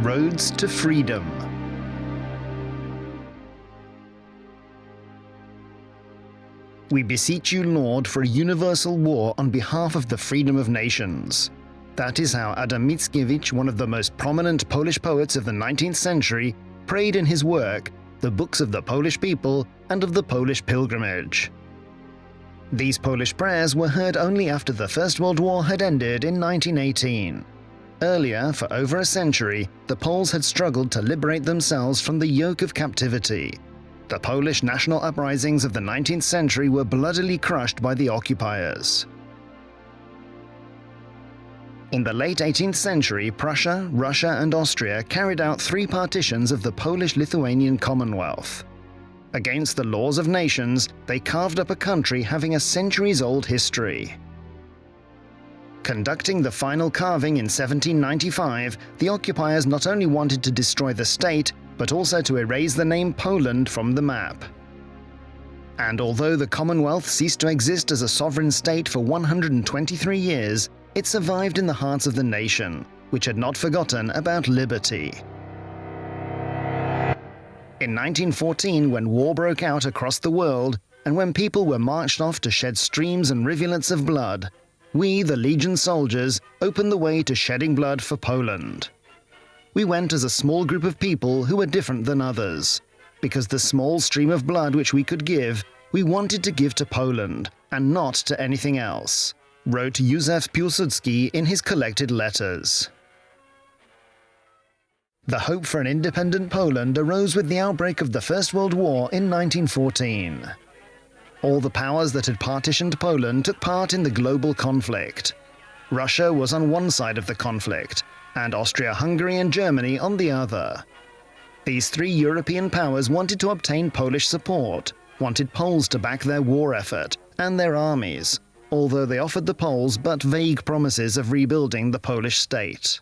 Roads to Freedom. We beseech you, Lord, for a universal war on behalf of the freedom of nations. That is how Adam Mickiewicz, one of the most prominent Polish poets of the 19th century, prayed in his work, The Books of the Polish People and of the Polish Pilgrimage. These Polish prayers were heard only after the First World War had ended in 1918. Earlier, for over a century, the Poles had struggled to liberate themselves from the yoke of captivity. The Polish national uprisings of the 19th century were bloodily crushed by the occupiers. In the late 18th century, Prussia, Russia and Austria carried out 3 partitions of the Polish-Lithuanian Commonwealth. Against the laws of nations, they carved up a country having a centuries-old history. Conducting the final carving in 1795, the occupiers not only wanted to destroy the state, but also to erase the name Poland from the map. And although the Commonwealth ceased to exist as a sovereign state for 123 years, it survived in the hearts of the nation, which had not forgotten about liberty. In 1914, when war broke out across the world, and when people were marched off to shed streams and rivulets of blood, we, the Legion soldiers, opened the way to shedding blood for Poland. We went as a small group of people who were different than others, because the small stream of blood which we could give, we wanted to give to Poland, and not to anything else, wrote Józef Piłsudski in his collected letters. The hope for an independent Poland arose with the outbreak of the First World War in 1914. All the powers that had partitioned Poland took part in the global conflict. Russia was on one side of the conflict, and Austria-Hungary and Germany on the other. These 3 European powers wanted to obtain Polish support, wanted Poles to back their war effort and their armies, although they offered the Poles but vague promises of rebuilding the Polish state.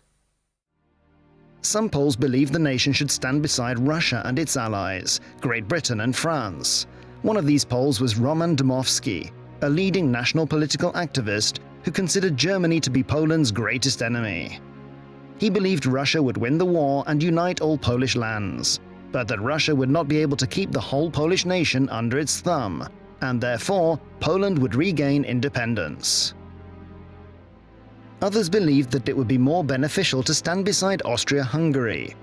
Some Poles believed the nation should stand beside Russia and its allies, Great Britain and France. One of these Poles was Roman Dmowski, a leading national political activist who considered Germany to be Poland's greatest enemy. He believed Russia would win the war and unite all Polish lands, but that Russia would not be able to keep the whole Polish nation under its thumb, and therefore Poland would regain independence. Others believed that it would be more beneficial to stand beside Austria-Hungary.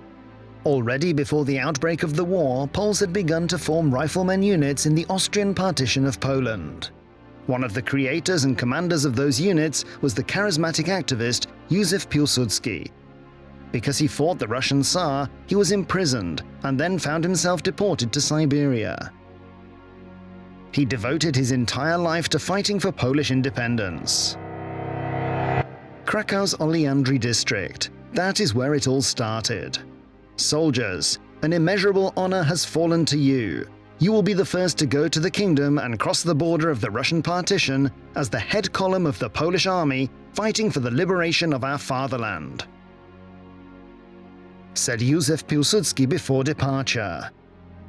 Already before the outbreak of the war, Poles had begun to form riflemen units in the Austrian partition of Poland. One of the creators and commanders of those units was the charismatic activist Józef Piłsudski. Because he fought the Russian Tsar, he was imprisoned and then found himself deported to Siberia. He devoted his entire life to fighting for Polish independence. Krakow's Oleandry district, that is where it all started. Soldiers, an immeasurable honor has fallen to you. You will be the first to go to the kingdom and cross the border of the Russian partition as the head column of the Polish army fighting for the liberation of our fatherland, said Józef Piłsudski before departure.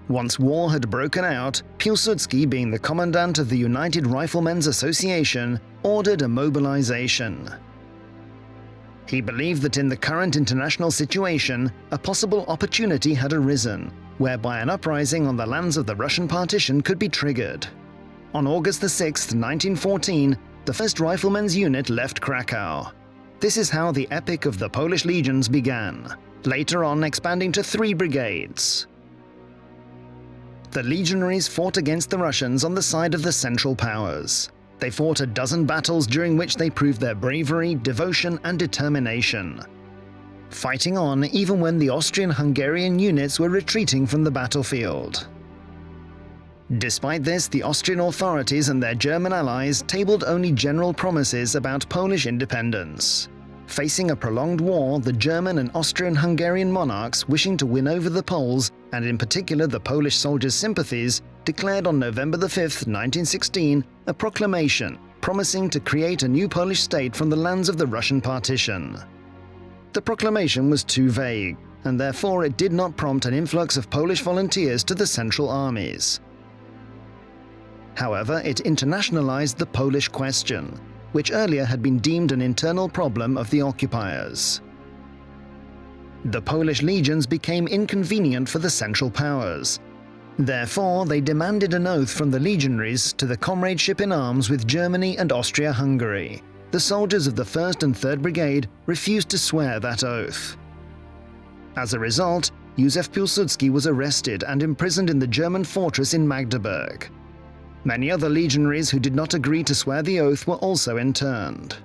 Once war had broken out, Piłsudski, being the commandant of the United Riflemen's Association, ordered a mobilization. He believed that in the current international situation, a possible opportunity had arisen, whereby an uprising on the lands of the Russian partition could be triggered. On August 6, 1914, the 1st Riflemen's Unit left Krakow. This is how the epic of the Polish legions began, later on expanding to 3 brigades. The legionaries fought against the Russians on the side of the Central Powers. They fought a dozen battles during which they proved their bravery, devotion and determination, fighting on even when the Austrian-Hungarian units were retreating from the battlefield. Despite this, the Austrian authorities and their German allies tabled only general promises about Polish independence. Facing a prolonged war, the German and Austrian-Hungarian monarchs, wishing to win over the Poles, and in particular the Polish soldiers' sympathies, declared on November 5, 1916, a proclamation promising to create a new Polish state from the lands of the Russian partition. The proclamation was too vague, and therefore it did not prompt an influx of Polish volunteers to the central armies. However, it internationalized the Polish question, which earlier had been deemed an internal problem of the occupiers. The Polish legions became inconvenient for the Central Powers. Therefore, they demanded an oath from the legionaries to the comradeship in arms with Germany and Austria-Hungary. The soldiers of the 1st and 3rd Brigade refused to swear that oath. As a result, Józef Piłsudski was arrested and imprisoned in the German fortress in Magdeburg. Many other legionaries who did not agree to swear the oath were also interned.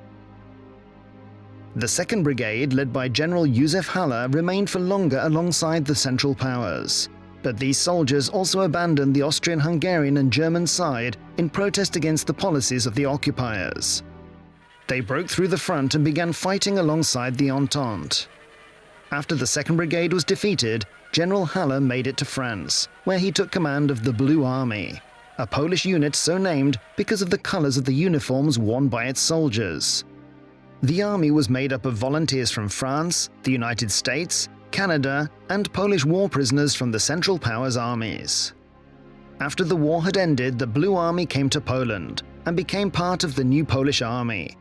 The 2nd Brigade, led by General Józef Haller, remained for longer alongside the Central Powers. But these soldiers also abandoned the Austrian-Hungarian and German side in protest against the policies of the occupiers. They broke through the front and began fighting alongside the Entente. After the 2nd Brigade was defeated, General Haller made it to France, where he took command of the Blue Army, a Polish unit so named because of the colors of the uniforms worn by its soldiers. The army was made up of volunteers from France, the United States, Canada, and Polish war prisoners from the Central Powers armies. After the war had ended, the Blue Army came to Poland and became part of the new Polish army.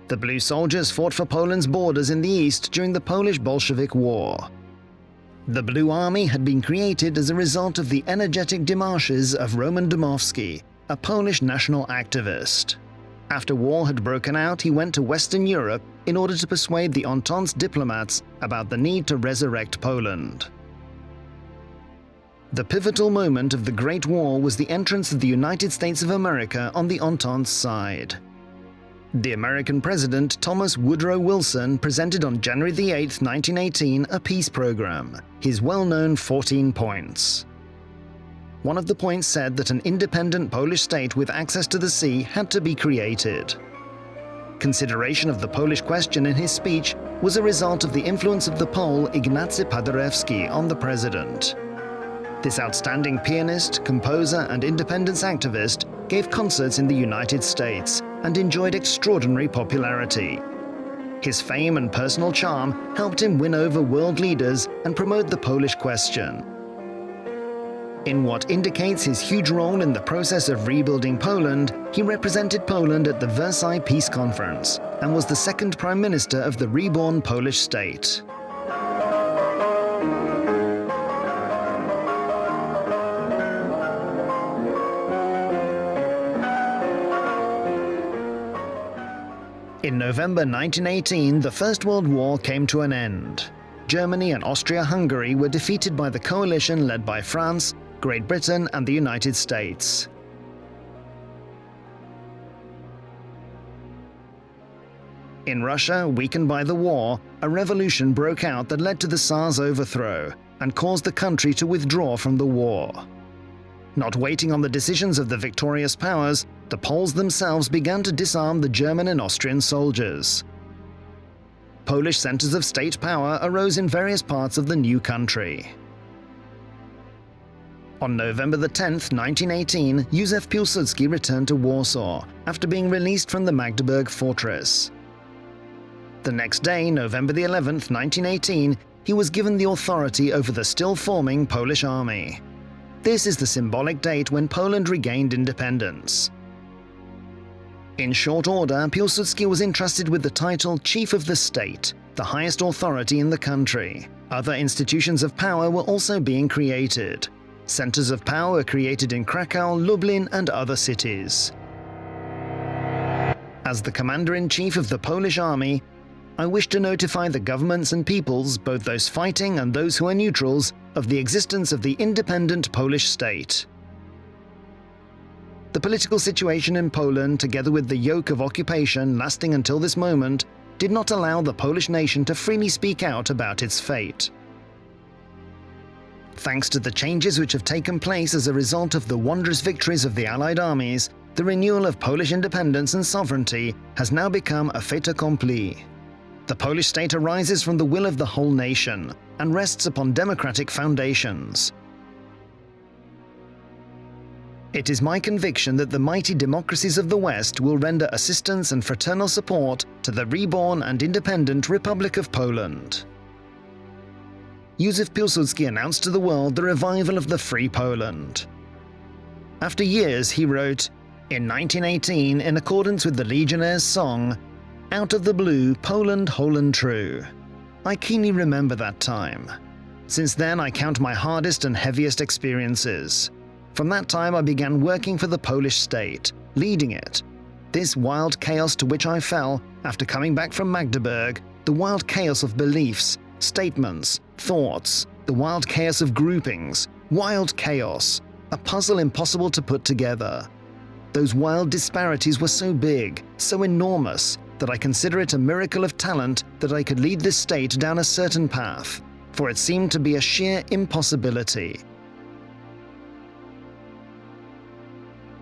The Blue soldiers fought for Poland's borders in the east during the Polish-Bolshevik War. The Blue Army had been created as a result of the energetic démarches of Roman Dmowski, a Polish national activist. After war had broken out, he went to Western Europe in order to persuade the Entente's diplomats about the need to resurrect Poland. The pivotal moment of the Great War was the entrance of the United States of America on the Entente's side. The American President Thomas Woodrow Wilson presented on January 8, 1918, a peace program, his well-known 14 points. One of the points said that an independent Polish state with access to the sea had to be created. Consideration of the Polish question in his speech was a result of the influence of the Pole Ignacy Paderewski on the president. This outstanding pianist, composer, and independence activist gave concerts in the United States and enjoyed extraordinary popularity. His fame and personal charm helped him win over world leaders and promote the Polish question. In what indicates his huge role in the process of rebuilding Poland, he represented Poland at the Versailles Peace Conference and was the second Prime Minister of the reborn Polish state. In November 1918, the First World War came to an end. Germany and Austria-Hungary were defeated by the coalition led by France, Great Britain, and the United States. In Russia, weakened by the war, a revolution broke out that led to the Tsar's overthrow and caused the country to withdraw from the war. Not waiting on the decisions of the victorious powers, the Poles themselves began to disarm the German and Austrian soldiers. Polish centers of state power arose in various parts of the new country. On November 10, 1918, Józef Piłsudski returned to Warsaw after being released from the Magdeburg fortress. The next day, November 11, 1918, he was given the authority over the still-forming Polish army. This is the symbolic date when Poland regained independence. In short order, Piłsudski was entrusted with the title Chief of the State, the highest authority in the country. Other institutions of power were also being created. Centers of power were created in Krakow, Lublin, and other cities. As the Commander-in-Chief of the Polish Army, I wish to notify the governments and peoples, both those fighting and those who are neutrals, of the existence of the independent Polish state. The political situation in Poland, together with the yoke of occupation lasting until this moment, did not allow the Polish nation to freely speak out about its fate. Thanks to the changes which have taken place as a result of the wondrous victories of the Allied armies, the renewal of Polish independence and sovereignty has now become a fait accompli. The Polish state arises from the will of the whole nation and rests upon democratic foundations. It is my conviction that the mighty democracies of the West will render assistance and fraternal support to the reborn and independent Republic of Poland. Józef Piłsudski announced to the world the revival of the Free Poland. After years, he wrote, in 1918, in accordance with the Legionnaires' song, "Out of the blue, Poland whole and true." I keenly remember that time. Since then, I count my hardest and heaviest experiences. From that time, I began working for the Polish state, leading it. This wild chaos to which I fell after coming back from Magdeburg, the wild chaos of beliefs, statements, thoughts, the wild chaos of groupings, wild chaos, a puzzle impossible to put together. Those wild disparities were so big, so enormous, that I consider it a miracle of talent that I could lead this state down a certain path, for it seemed to be a sheer impossibility.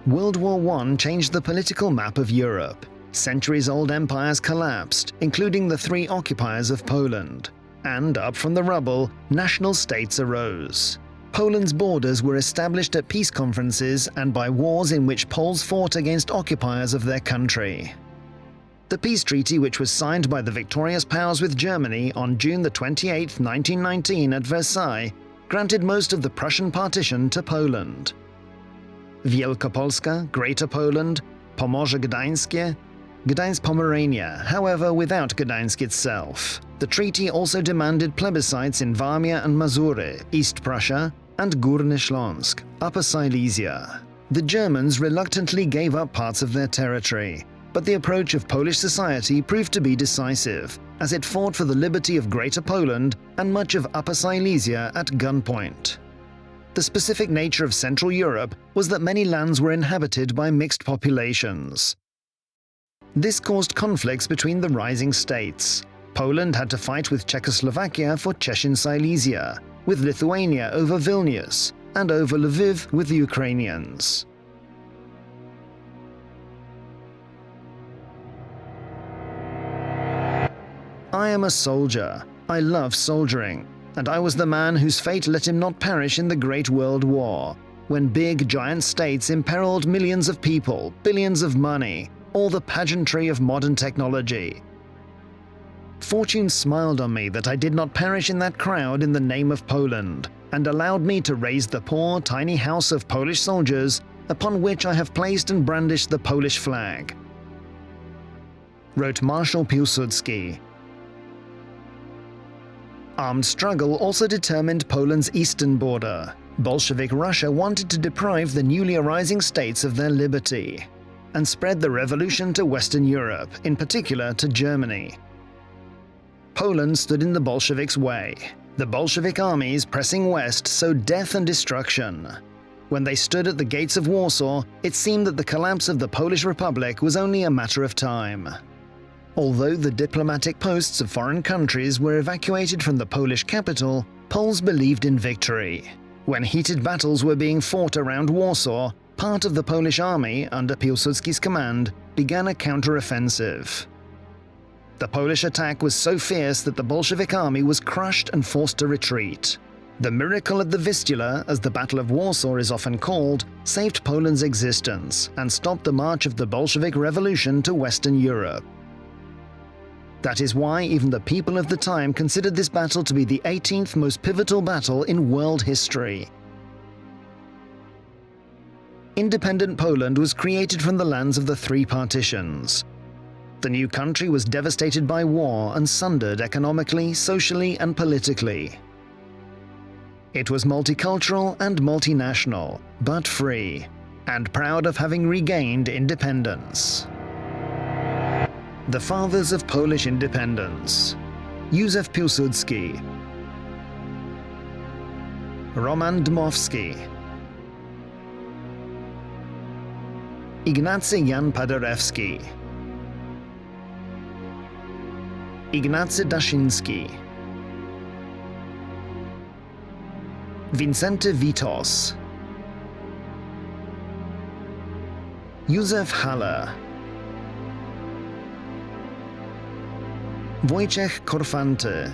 World War I changed the political map of Europe. Centuries-old empires collapsed, including the three occupiers of Poland. And up from the rubble, national states arose. Poland's borders were established at peace conferences and by wars in which Poles fought against occupiers of their country. The peace treaty, which was signed by the victorious powers with Germany on June 28, 1919 at Versailles, granted most of the Prussian partition to Poland. Wielkopolska, Greater Poland, Pomorze Gdańskie, Gdańsk-Pomerania, however, without Gdańsk itself. The treaty also demanded plebiscites in Warmia and Mazury, East Prussia, and Górny Śląsk, Upper Silesia. The Germans reluctantly gave up parts of their territory, but the approach of Polish society proved to be decisive, as it fought for the liberty of Greater Poland and much of Upper Silesia at gunpoint. The specific nature of Central Europe was that many lands were inhabited by mixed populations. This caused conflicts between the rising states. Poland had to fight with Czechoslovakia for Czechian Silesia, with Lithuania over Vilnius, and over Lviv with the Ukrainians. I am a soldier. I love soldiering, and I was the man whose fate let him not perish in the Great World War, when big, giant states imperiled millions of people, billions of money, all the pageantry of modern technology. Fortune smiled on me that I did not perish in that crowd in the name of Poland, and allowed me to raise the poor, tiny house of Polish soldiers upon which I have placed and brandished the Polish flag. Wrote Marshal Piłsudski. Armed struggle also determined Poland's eastern border. Bolshevik Russia wanted to deprive the newly arising states of their liberty, and spread the revolution to Western Europe, in particular to Germany. Poland stood in the Bolsheviks' way. The Bolshevik armies pressing west sowed death and destruction. When they stood at the gates of Warsaw, it seemed that the collapse of the Polish Republic was only a matter of time. Although the diplomatic posts of foreign countries were evacuated from the Polish capital, Poles believed in victory. When heated battles were being fought around Warsaw, part of the Polish army, under Piłsudski's command, began a counter-offensive. The Polish attack was so fierce that the Bolshevik army was crushed and forced to retreat. The miracle at the Vistula, as the Battle of Warsaw is often called, saved Poland's existence and stopped the march of the Bolshevik Revolution to Western Europe. That is why even the people of the time considered this battle to be the 18th most pivotal battle in world history. Independent Poland was created from the lands of the three partitions. The new country was devastated by war and sundered economically, socially, and politically. It was multicultural and multinational, but free, and proud of having regained independence. The Fathers of Polish Independence: Józef Piłsudski, Roman Dmowski, Ignacy Jan Paderewski, Ignacy Daszyński, Wincenty Witos, Józef Haller, Wojciech Korfanty,